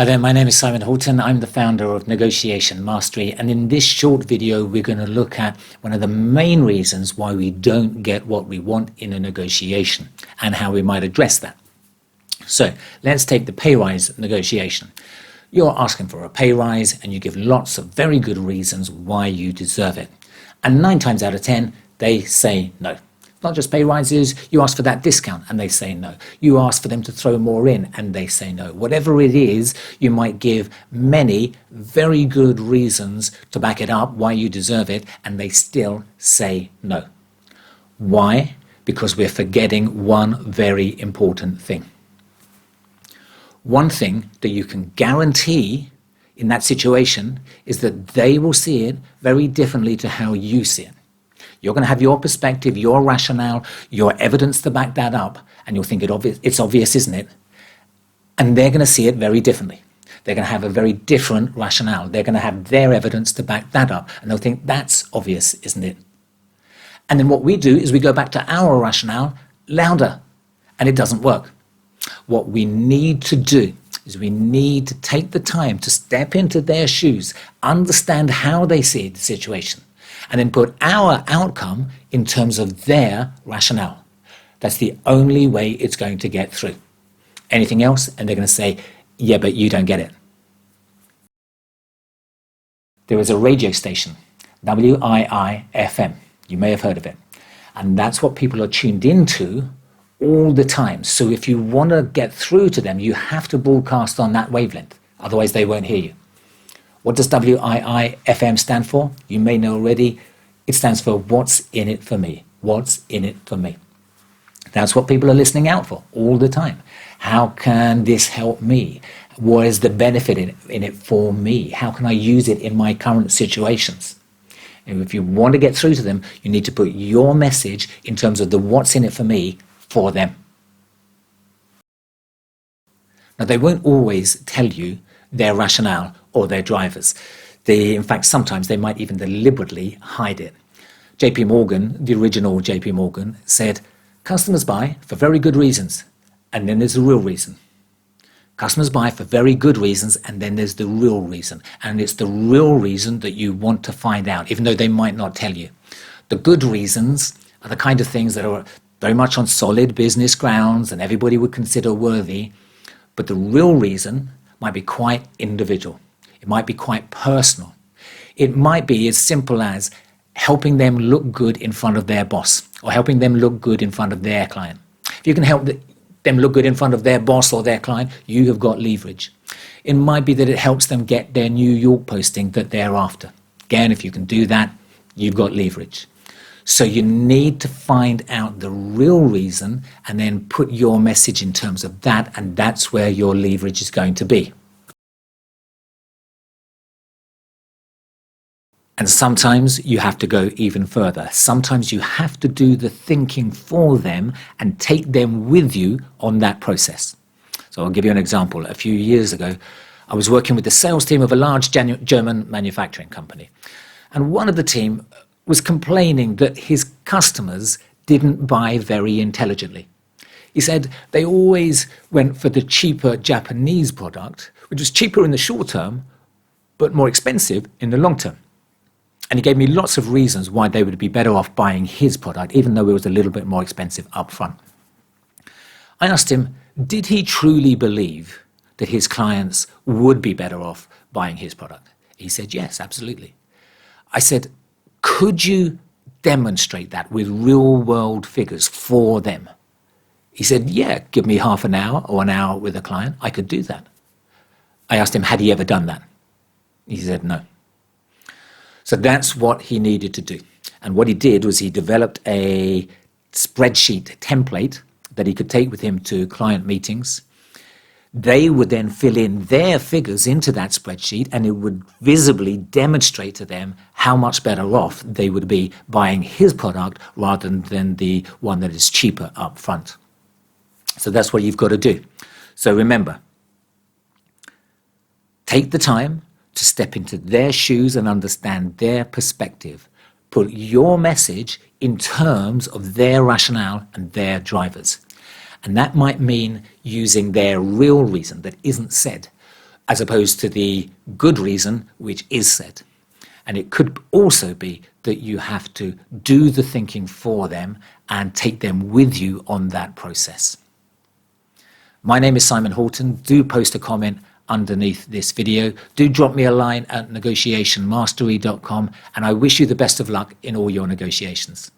Hi there, my name is Simon Horton. I'm the founder of Negotiation Mastery, and in this short video we're going to look at one of the main reasons why we don't get what we want in a negotiation and how we might address that. So let's take the pay rise negotiation. You're asking for a pay rise and you give lots of very good reasons why you deserve it. And 9 times out of 10, they say no. Not just pay rises, you ask for that discount and they say no. You ask for them to throw more in and they say no. Whatever it is, you might give many very good reasons to back it up, why you deserve it, and they still say no. Why? Because we're forgetting one very important thing. One thing that you can guarantee in that situation is that they will see it very differently to how you see it. You're going to have your perspective, your rationale, your evidence to back that up, and you'll think it's obvious, isn't it? And they're going to see it very differently. They're going to have a very different rationale. They're going to have their evidence to back that up, and they'll think that's obvious, isn't it? And then what we do is we go back to our rationale louder, and it doesn't work. What we need to do is we need to take the time to step into their shoes, understand how they see the situation, and then put our outcome in terms of their rationale. That's the only way it's going to get through. Anything else, and they're going to say, yeah, but you don't get it. There is a radio station, WII-FM. You may have heard of it. And that's what people are tuned into all the time. So if you want to get through to them, you have to broadcast on that wavelength. Otherwise, they won't hear you. What does WII-FM stand for? You may know already. It stands for What's in it for me? What's in it for me? That's what people are listening out for all the time. How can this help me? What is the benefit in it for me? How can I use it in my current situations? And if you want to get through to them, you need to put your message in terms of the what's in it for me for them. Now, they won't always tell you their rationale or their drivers. In fact, sometimes they might even deliberately hide it. J.P.Morgan, the original J.P.Morgan, said, customers buy for very good reasons, and then there's the real reason. Customers buy for very good reasons, and then there's the real reason. And it's the real reason that you want to find out, even though they might not tell you. The good reasons are the kind of things that are very much on solid business grounds and everybody would consider worthy, but the real reason might be quite individual. It might be quite personal. It might be as simple as helping them look good in front of their boss or helping them look good in front of their client. If you can help them look good in front of their boss or their client, you have got leverage. It might be that it helps them get their New York posting that they're after. Again, if you can do that, you've got leverage. So you need to find out the real reason and then put your message in terms of that, and that's where your leverage is going to be. And sometimes you have to go even further. Sometimes you have to do the thinking for them and take them with you on that process. So I'll give you an example. A few years ago, I was working with the sales team of a large German manufacturing company. And one of the team was complaining that his customers didn't buy very intelligently. He said they always went for the cheaper Japanese product, which was cheaper in the short term, but more expensive in the long term. And he gave me lots of reasons why they would be better off buying his product, even though it was a little bit more expensive up front. I asked him, did he truly believe that his clients would be better off buying his product? He said, yes, absolutely. I said, could you demonstrate that with real-world figures for them? He said, yeah, give me half an hour or an hour with a client. I could do that. I asked him, had he ever done that? He said, no. So that's what he needed to do. And what he did was he developed a spreadsheet template that he could take with him to client meetings. They would then fill in their figures into that spreadsheet, and it would visibly demonstrate to them how much better off they would be buying his product rather than the one that is cheaper up front. So that's what you've got to do. So remember, take the time to step into their shoes and understand their perspective. Put your message in terms of their rationale and their drivers. And that might mean using their real reason that isn't said. as opposed to the good reason which is said. And it could also be that you have to do the thinking for them and take them with you on that process. My name is Simon Horton. Do post a comment underneath this video. Do drop me a line at negotiationmastery.com, and I wish you the best of luck in all your negotiations.